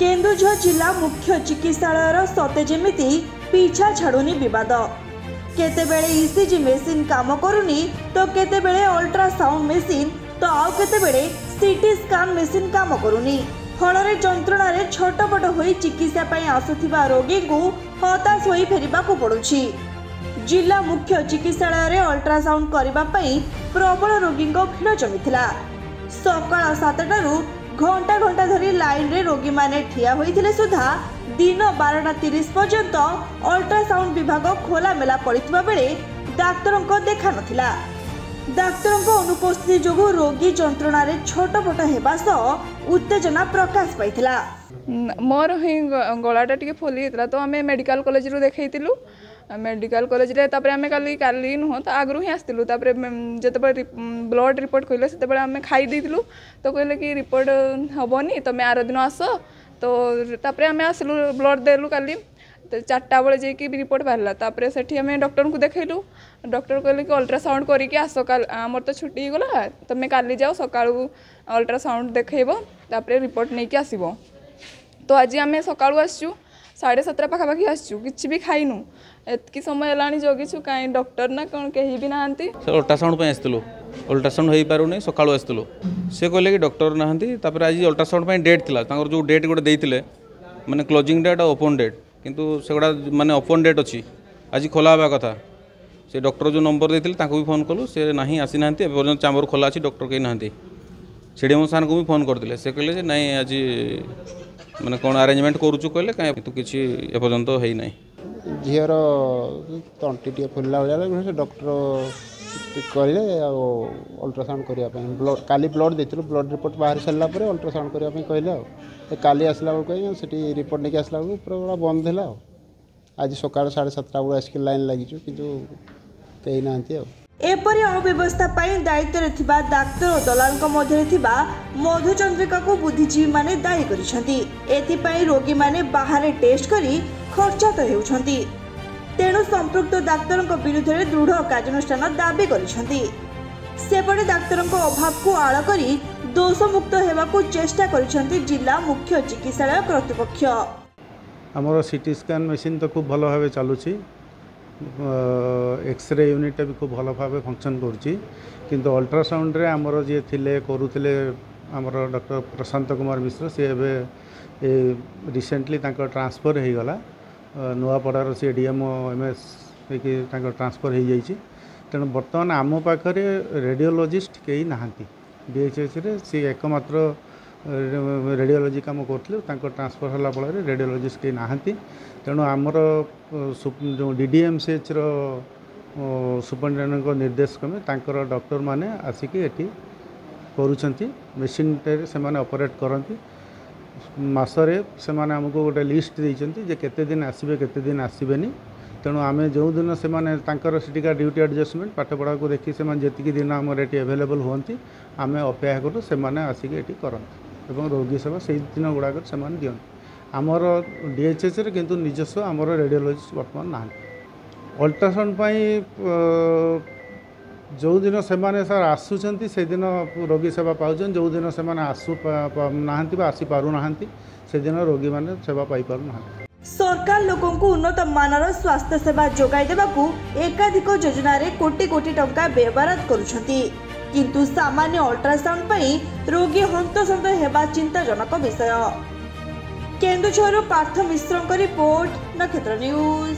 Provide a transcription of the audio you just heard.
केन्दुझर जिला मुख्य चिकित्सालय सते जेमिति पीछा छाड़ुनी विवाद। केतेबेले ईसीजी मेसीन काम करूनी तो केतेबेले अल्ट्रासाउंड मेसीन तो आउ केतेबेले सीटी स्कैन मेसीन काम करूनी। फल जंत्रणा छटपट हो चिकित्सा आसुथिबा रोगी को हताश हो फेरिबा को पड़ुछि। जिला मुख्य चिकित्सालय अल्ट्रासाउंड करने प्रबल रोगी भीड़ जमीला। सकाळ 7टारू घंटा घंटा धरी लाइन रे रोगी माने ठिया होइथिले सुधा दिन 12:30 पर्यंत अल्ट्रासाउंड विभाग खोला मेला पड़िथिबा बेले डाक्तरों को देखा नथिला। डाक्तरों को अनुपस्थिति जोगु रोगी जंत्रणा रे छटपट हेबा सह उत्तेजना प्रकाश पाइथिला। मोर ही गलाटा टिके फुली हेतला तो आमे मेडिकल कॉलेज रो देखैतिलु। मेडिकल कॉलेज रे तापरे आमे काली नुह तो आगरु ही आस्तिलु। तापरे जतबे ब्लड रिपोर्ट कहले सेतबे आमे खाई देतिलु तो कहले कि रिपोर्ट हबनी तमे आरो दिन आस तो तापरे आमे आसलु ब्लड देलु काली तो 4टा बेले जाइए रिपोर्ट बाहरला। तापरे सेठी आमे डॉक्टर को देखैलु। डॉक्टर कहले कि अल्ट्रासाउंड करिके आस आमर तो छुट्टी गला तमे काली जाओ सकाळू अल्ट्रासाउंड देखैबो तापरे रिपोर्ट नेकी आसीबो। तो आज आमे सकाळू आसचु 7:30 पाखापाखि आसचु किछि भी खाइनु एतकी समय हेलानी जगिछु काई डॉक्टर ना कोन केही भी नाहंती। अल्ट्रासाउंड पे आस्तलु अल्ट्रासाउंड होई पारुनी सकाळू आस्तलु से कहले कि डॉक्टर नाहंती। तापर आज अल्ट्रासाउंड पे डेट थिला तांकर जो डेट गोटे देइतिले माने क्लोजिंग डेट और ओपन डेट किंतु सेगुड़ा माने ओपन डेट अछि आज खोला हवा कथा। से डॉक्टर जो नंबर देइतिले तांको भी फोन कलु से नाही आसी नाहंती पर्यंत चैम्बर खोला अछि डॉक्टर के नाहंती। सीडीएम सान को भी फोन करथिले से कहले जे नाही आज माने कोन अरेंजमेंट करूछु कहले काई तो किछि ए पर्यंत हेई नाही। झीर तंटी टे फुलला वाला डॉक्टर कहले अल्ट्रासाउंड करने ब्लड काली ब्लड देते ब्लड रिपोर्ट बाहर सारा अल्ट्रासाउंड करने कहले काली आसला बेलू से रिपोर्ट नहीं आसला बेलू पूरा बंद है। आज सकाल 7:30 बेलू आसिक लाइन लगिचु किंतु कहीं ना एपरी अव्यवस्था दायित्व थिबा डाक्तर और दलाल मध्य मधुचंद्रिका को बुद्धिजीवी माने दायी करिसेंती। एथिपाई रोगी माने बाहर टेस्ट करी खर्चात हेउछंती। तेणु संपृक्त डाक्तरों विरुद्ध में दृढ़ कार्यानुष्ठान दाबी करिसेंती। सेपटे डाक्तरों अभाव को आड़ करी दोषमुक्त हेबाकु चेष्टा करिसेंती जिला मुख्य चिकित्सालय कर्तृपक्ष। हमर सीटी स्कैन मशीन तो खूब भल भाव चलुची। एक्सरे यूनिट भी खूब भल भाव फंक्शन करुच्ची किंतु अल्ट्रासाउंड रे आमर जी थिले करुथिले आमर डॉक्टर प्रशांत कुमार मिश्र सी रिसेंटली ट्रांसफर हो गला नुआपड़ार सी डीएमओ एमएस ट्रांसफर हो जाइए। तेणु बर्तमान आम पाखे रेडियोलॉजिस्ट कहीं नहांती डीएचएस रे सी एकमात्र रेडियोलॉजी काम करते ट्रांसफर होला फल रेडियोलॉजिस्ट कहीं नहांती। तेणु आमर जो डीडीएमसीएच सुपरिटेडेंट निर्देश क्रमे तांकर डॉक्टर माने आसिक एटी करुछंती मेसीन से माने ऑपरेट करती। मासरे से माने हमको गोटे लिस्ट देइछंती जे केते दिन आसीबे केते दिन आसीबेनी। तेणु आमे जो दिन से माने तांकर सिटिका ड्यूटी एडजस्टमेंट पाठपढ़ा को देखी से माने जेतिकी दिन आम एटी अवेलेबल होती आमे अपेक्षा करूँ से माने आसिक एटी करंती एवं रोगी सेवा से दिन गुड़ाक से माने दियंती। आमर डीएचएस रे किंतु निजस्व आमर रेडियोलॉजिस्ट वर्तमान ना अल्ट्रासाउंड जो दिन से माने सर आसुचंती से दिन रोगी सेवा पाउछन जो दिन से माने आसु नाहंती बा आसी पारु नाहंती से दिन रोगी माने सेवा पाई पारु नाहंती। सरकार लोकों को उन्नत मानर स्वास्थ्य सेवा जोगाई देबाकू एकाधिक योजना रे कोटी कोटी टंका व्यवहार करुछंती किंतु सामान्य अल्ट्रासाउंड पई रोगी हंतसंत हेबा चिंताजनक विषय। केन्दुझर पार्थ मिश्र रिपोर्ट नक्षत्र न्यूज।